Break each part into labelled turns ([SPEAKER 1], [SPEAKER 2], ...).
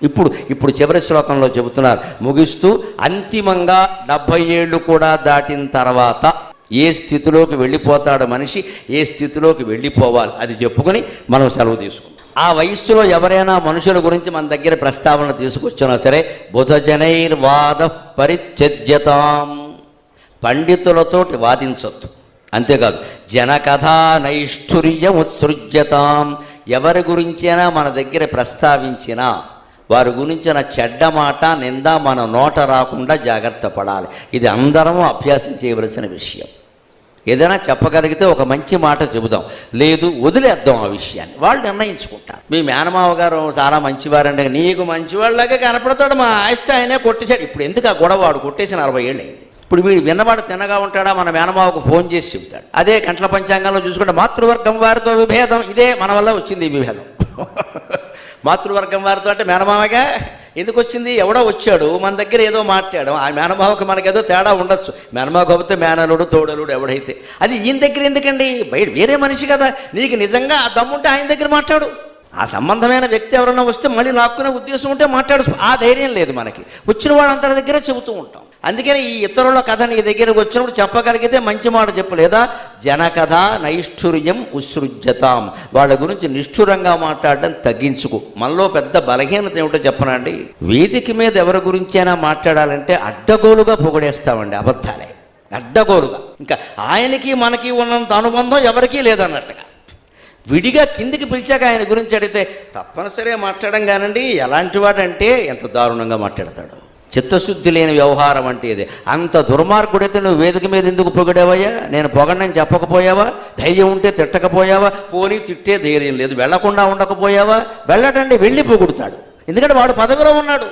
[SPEAKER 1] ఇప్పుడు చివరి శ్లోకంలో చెబుతున్నారు ముగిస్తూ, అంతిమంగా 70 ఏళ్ళు కూడా దాటిన తర్వాత ఏ స్థితిలోకి వెళ్ళిపోతాడు మనిషి, ఏ స్థితిలోకి వెళ్ళిపోవాలి అది చెప్పుకొని మనం సెలవు తీసుకుంటాం. ఆ వయస్సులో ఎవరైనా మనుషుల గురించి మన దగ్గర ప్రస్తావన తీసుకొచ్చినా సరే, బుధజనైర్వాద పరిత్యజ్యతాం, పండితులతోటి వాదించొద్దు. అంతేకాదు జనకథా నైష్ఠుర్యం ఉత్సృజ్యతాం, ఎవరి గురించైనా మన దగ్గర ప్రస్తావించినా వారి గురించిన చెడ్డ మాట నింద మన నోట రాకుండా జాగ్రత్త పడాలి. ఇది అందరము అభ్యాసం చేయవలసిన విషయం. ఏదైనా చెప్పగలిగితే ఒక మంచి మాట చెబుదాం, లేదు వదిలేద్దాం ఆ విషయాన్ని, వాళ్ళు నిర్ణయించుకుంటారు. మీ మేనమావ గారు చాలా మంచివారండి, నీకు మంచివాళ్ళలాగే కనపడతాడు, మా ఆస్తి ఆయనే కొట్టేశాడు. ఇప్పుడు ఎందుకు ఆ గొడవ, వాడు కొట్టేసి 40 ఏళ్ళు అయింది. ఇప్పుడు వీడు విన్నవాడు తిన్నగా ఉంటాడా, మన మేనమావకు ఫోన్ చేసి చెబుతాడు. అదే కంట్ల పంచాంగంలో చూసుకుంటే మాతృవర్గం వారితో విభేదం, ఇదే మన వల్ల వచ్చింది ఈ విభేదం. మాతృవర్గం వారితో అంటే మేనమావగా ఎందుకు వచ్చింది, ఎవడో వచ్చాడు మన దగ్గర ఏదో మాట్లాడాం, ఆ మేనమావకి మనకేదో తేడా ఉండొచ్చు, మేనమావ కాకపోతే మేనలుడు తోడలుడు ఎవడైతే, అది ఈయన దగ్గర ఎందుకండి, బయట వేరే మనిషి కదా, నీకు నిజంగా ఆ దమ్ముంటే ఆయన దగ్గర మాట్లాడు. ఆ సంబంధమైన వ్యక్తి ఎవరైనా వస్తే మళ్ళీ లాక్కునే ఉద్దేశం ఉంటే మాట్లాడు. ఆ ధైర్యం లేదు మనకి, వచ్చిన వాళ్ళందరి దగ్గర చెబుతూ ఉంటాం. అందుకని ఈ ఇతరుల కథ నీ దగ్గరకు వచ్చినప్పుడు చెప్పగలిగితే మంచి మాట చెప్పు, లేదా జనకథ నైష్ఠుర్యం ఉత్సృజ్యతాం, వాళ్ళ గురించి నిష్ఠురంగా మాట్లాడడం తగ్గించుకో. మనలో పెద్ద బలహీనత ఏమిటో చెప్పనండి, వేదిక మీద ఎవరి గురించైనా మాట్లాడాలంటే అడ్డగోలుగా పొగడేస్తామండి, అబద్ధాలే అడ్డగోలుగా. ఇంకా ఆయనకి మనకి ఉన్నంత అనుబంధం ఎవరికీ లేదన్నట్టుగా విడిగా కిందికి పిలిచాక ఆయన గురించి అడిగితే తప్పనిసరిగా మాట్లాడడం కానండి. ఎలాంటి వాడంటే ఎంత దారుణంగా మాట్లాడతాడు, చిత్తశుద్ధి లేని వ్యవహారం అంటే ఇది. అంత దుర్మార్గుడైతే నువ్వు వేదిక మీద ఎందుకు పొగిడావయ్యా, నేను పొగడని చెప్పకపోయావా, ధైర్యం ఉంటే తిట్టకపోయావా, పోనీ తిట్టే ధైర్యం లేదు వెళ్లకుండా ఉండకపోయావా, వెళ్ళటండి వెళ్ళి పొగుడుతాడు. ఎందుకంటే వాడు పదవిలో ఉన్నాడు,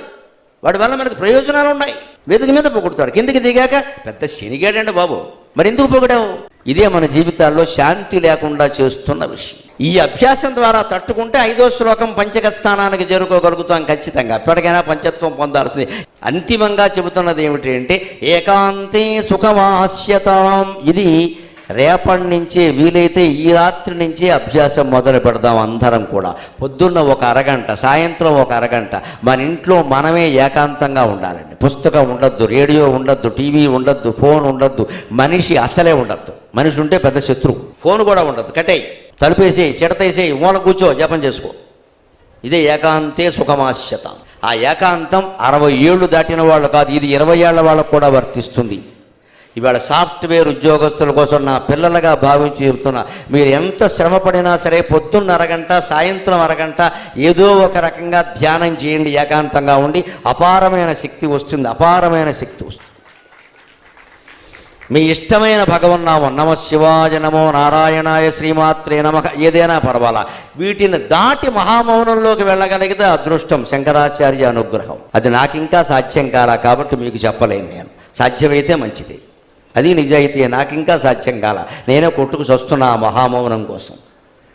[SPEAKER 1] వాడి వల్ల మనకు ప్రయోజనాలు ఉన్నాయి. వేదిక మీద పొగుడుతాడు, కిందికి దిగాక పెద్ద శనిగాడండి బాబు, మరి ఎందుకు పొగిడావు. ఇదే మన జీవితాల్లో శాంతి లేకుండా చేస్తున్న విషయం. ఈ అభ్యాసం ద్వారా తట్టుకుంటే 5వ శ్లోకం పంచక స్థానానికి చేరుకోగలుగుతాం ఖచ్చితంగా. ఎప్పటికైనా పంచత్వం పొందాల్సింది. అంతిమంగా చెబుతున్నది ఏమిటి అంటే ఏకాంతే సుఖమాస్యతాం. ఇది రేపటి నుంచే వీలైతే ఈ రాత్రి నుంచే అభ్యాసం మొదలు పెడదాం అందరం కూడా. పొద్దున్న ఒక అరగంట, సాయంత్రం ఒక అరగంట మన ఇంట్లో మనమే ఏకాంతంగా ఉండాలండి. పుస్తకం ఉండొద్దు, రేడియో ఉండొద్దు, టీవీ ఉండొద్దు, ఫోన్ ఉండొద్దు, మనిషి అసలే ఉండొద్దు. మనిషి ఉంటే పెద్ద శత్రువు. ఫోన్ కూడా ఉండదు, కట్టేయి, తలుపేసేయి, చిడతేసేయి, మూల కూర్చో, జపం చేసుకో. ఇదే ఏకాంతే సుఖమాస్యతాం. ఆ ఏకాంతం 60 ఏళ్ళు దాటిన వాళ్ళు కాదు, ఇది 20 ఏళ్ల వాళ్ళకు కూడా వర్తిస్తుంది. ఇవాళ సాఫ్ట్వేర్ ఉద్యోగస్తుల కోసం నా పిల్లలుగా భావించి చెబుతున్నా, మీరు ఎంత శ్రమపడినా సరే పొద్దున్న అరగంట, సాయంత్రం అరగంట ఏదో ఒక రకంగా ధ్యానం చేయండి. ఏకాంతంగా ఉండి అపారమైన శక్తి వస్తుంది, అపారమైన శక్తి వస్తుంది. మీ ఇష్టమైన భగవన్నామం, నమ శివాయ, నమో నారాయణాయ, శ్రీమాత్రే నమః, ఏదైనా పర్వాలా. వీటిని దాటి మహామౌనంలోకి వెళ్ళగలిగితే అదృష్టం, శంకరాచార్య అనుగ్రహం. అది నాకింకా సాధ్యం కాలా కాబట్టి మీకు చెప్పలేను నేను. సాధ్యమైతే మంచిది, అది నిజాయితీ. నాకింకా సాధ్యం కాల, నేనే కొట్టుకు చస్తున్నా ఆ మహామౌనం కోసం.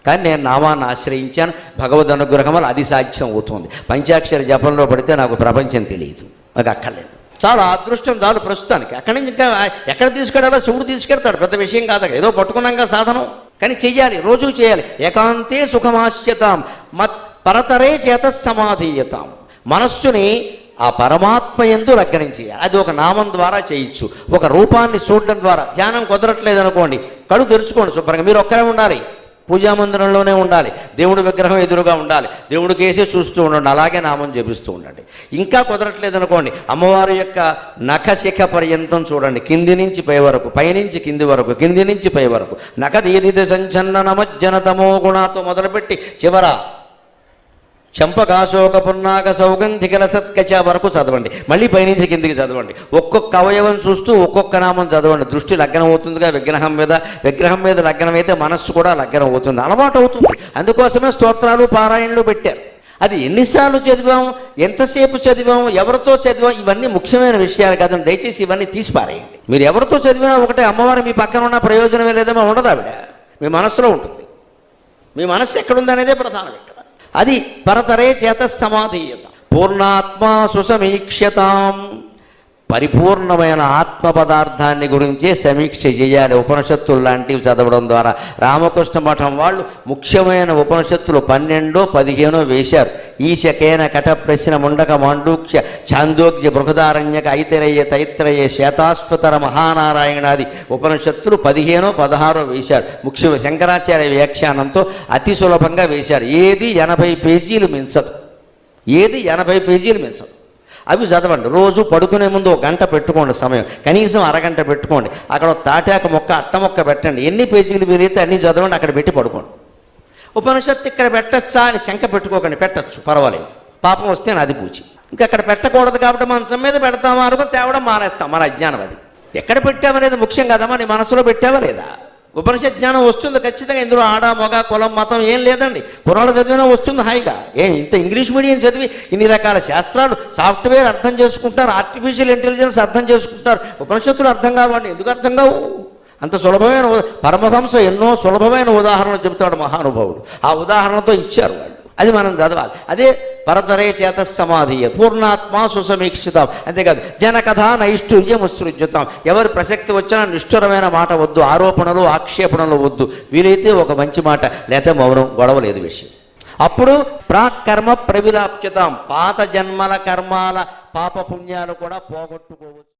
[SPEAKER 1] కానీ నేను నామాన్ని ఆశ్రయించాను, భగవద్ అనుగ్రహం వల్ల అది సాధ్యం అవుతుంది. పంచాక్షరి జపంలో పడితే నాకు ప్రపంచం తెలియదు, నాకు అక్కర్లేదు. చాలా అదృష్టం చాలు ప్రస్తుతానికి. అక్కడి నుంచి ఇంకా ఎక్కడ తీసుకెళ్ళాలో శివుడు తీసుకెళ్తాడు, పెద్ద విషయం కాదు. ఏదో పట్టుకున్నాక సాధనం, కానీ చెయ్యాలి, రోజు చేయాలి. ఏకాంతే సుఖమాస్యతాం మత్ పరతరే చేత సమాధీయతాం. మనస్సుని ఆ పరమాత్మ యందు లగ్నం చేయాలి. అది ఒక నామం ద్వారా చేయొచ్చు, ఒక రూపాన్ని చూడడం ద్వారా. ధ్యానం కుదరట్లేదు అనుకోండి, కళ్ళు తెరుచుకోండి శుభ్రంగా. మీరు ఒక్కరే ఉండాలి, పూజామందిరంలోనే ఉండాలి, దేవుడి విగ్రహం ఎదురుగా ఉండాలి, దేవుడి కేసే చూస్తూ ఉండండి, అలాగే నామం జపిస్తూ ఉండండి. ఇంకా కుదరట్లేదు అనుకోండి, అమ్మవారి యొక్క నఖశిఖ పర్యంతం చూడండి, కింది నుంచి పై వరకు, పైనుంచి కింది వరకు, కింది నుంచి పై వరకు. నఖదీదిత సంచన్న నమజ్జనతమో గుణాతో మొదలుపెట్టి చివర చంపకాశోక పున్నాక సౌగంధికల సత్కచ వరకు చదవండి. మళ్ళీ పైనుంచి కిందికి చదవండి. ఒక్కొక్క అవయవం చూస్తూ ఒక్కొక్క నామం చదవండి. దృష్టి లగ్నం అవుతుందిగా విగ్రహం మీద, విగ్రహం మీద లగ్నం అయితే మనస్సు కూడా లగ్నం అవుతుంది, అలవాటు అవుతుంది. అందుకోసమే స్తోత్రాలు పారాయణలు పెట్టారు. అది ఎన్నిసార్లు చదివాం, ఎంతసేపు చదివాం, ఎవరితో చదివాం, ఇవన్నీ ముఖ్యమైన విషయాలు కాదండి. దయచేసి ఇవన్నీ తీసిపారేయండి. మీరు ఎవరితో చదివినా ఒకటే, అమ్మవారు మీ పక్కన ఉన్న ప్రయోజనమే లేదేమో ఉండదు, ఆవిడ మీ మనస్సులో ఉంటుంది. మీ మనస్సు ఎక్కడుంది అనేదే ప్రధానం ఇక్కడ. అది పరతరే చేత సమాధీయత. పూర్ణాత్మా సుసమీక్ష్యతాం. పరిపూర్ణమైన ఆత్మ పదార్థాన్ని గురించే సమీక్ష చేయాలి. ఉపనిషత్తులు లాంటివి చదవడం ద్వారా రామకృష్ణ మఠం వాళ్ళు ముఖ్యమైన ఉపనిషత్తులు 12, 15 వేశారు. ఈశకేన కట ప్రశ్న ముండక మాండూక్య ఛాందోగ్య బృహదారణ్యక ఐతరేయ తైత్రయ శ్వేతాశ్వతర మహానారాయణాది ఉపనిషత్తులు 15, 16 వేశారు. ముఖ్యంగా శంకరాచార్య వ్యాఖ్యానంతో అతి సులభంగా వేశారు. ఏది 80 పేజీలు మించదు, ఏది 80 పేజీలు మించదు. అవి చదవండి. రోజు పడుకునే ముందు 1 గంట పెట్టుకోండి సమయం, కనీసం అరగంట పెట్టుకోండి. అక్కడ తాటాక మొక్క అట్ట మొక్క పెట్టండి. ఎన్ని పేజీలు వీలైతే అన్ని చదవండి, అక్కడ పెట్టి పడుకోండి. ఉపనిషత్తు ఇక్కడ పెట్టచ్చా అని శంక పెట్టుకోకండి, పెట్టచ్చు, పర్వాలేదు. పాపం వస్తే నాది పూచి. ఇంకా అక్కడ పెట్టకూడదు కాబట్టి మంచం మీద పెడతామా అనుకుని తేవడం మానేస్తాం. మన అజ్ఞానం అది. ఎక్కడ పెట్టామనేది ముఖ్యం కదమ్మా, నీ మనసులో పెట్టావా లేదా? ఉపనిషత్ జ్ఞానం వస్తుంది ఖచ్చితంగా. ఇందులో ఆడ మొగ కులం మతం ఏం లేదండి. పురాణాలు చదివినా వస్తుంది హాయిగా. ఇంత ఇంగ్లీష్ మీడియం చదివి ఇన్ని రకాల శాస్త్రాలు, సాఫ్ట్వేర్ అర్థం చేసుకుంటారు, ఆర్టిఫిషియల్ ఇంటెలిజెన్స్ అర్థం చేసుకుంటారు. ఉపనిషత్తులు అర్థం కావండి. ఎందుకు అర్థం కావు? అంత సులభమైన పరమహంస ఎన్నో సులభమైన ఉదాహరణలు చెబుతాడు మహానుభావుడు. ఆ ఉదాహరణతో ఇచ్చారు వాళ్ళు. అది మనం చదవాలి. అదే పరతరే చేత సమాధియ పూర్ణాత్మ సుసమీక్షితాం. అంతేకాదు జనకథ నైష్ఠుర్యముసృజ్యతాం. ఎవరి ప్రసక్తి వచ్చినా నిష్ఠురమైన మాట వద్దు, ఆరోపణలు ఆక్షేపణలు వద్దు. వీలైతే ఒక మంచి మాట, లేకపోతే మౌనం, గొడవలేదు విషయం. అప్పుడు ప్రాకర్మ ప్రవిలాప్యతాం. పాత జన్మల కర్మాల పాపపుణ్యాలు కూడా పోగొట్టుకోవచ్చు.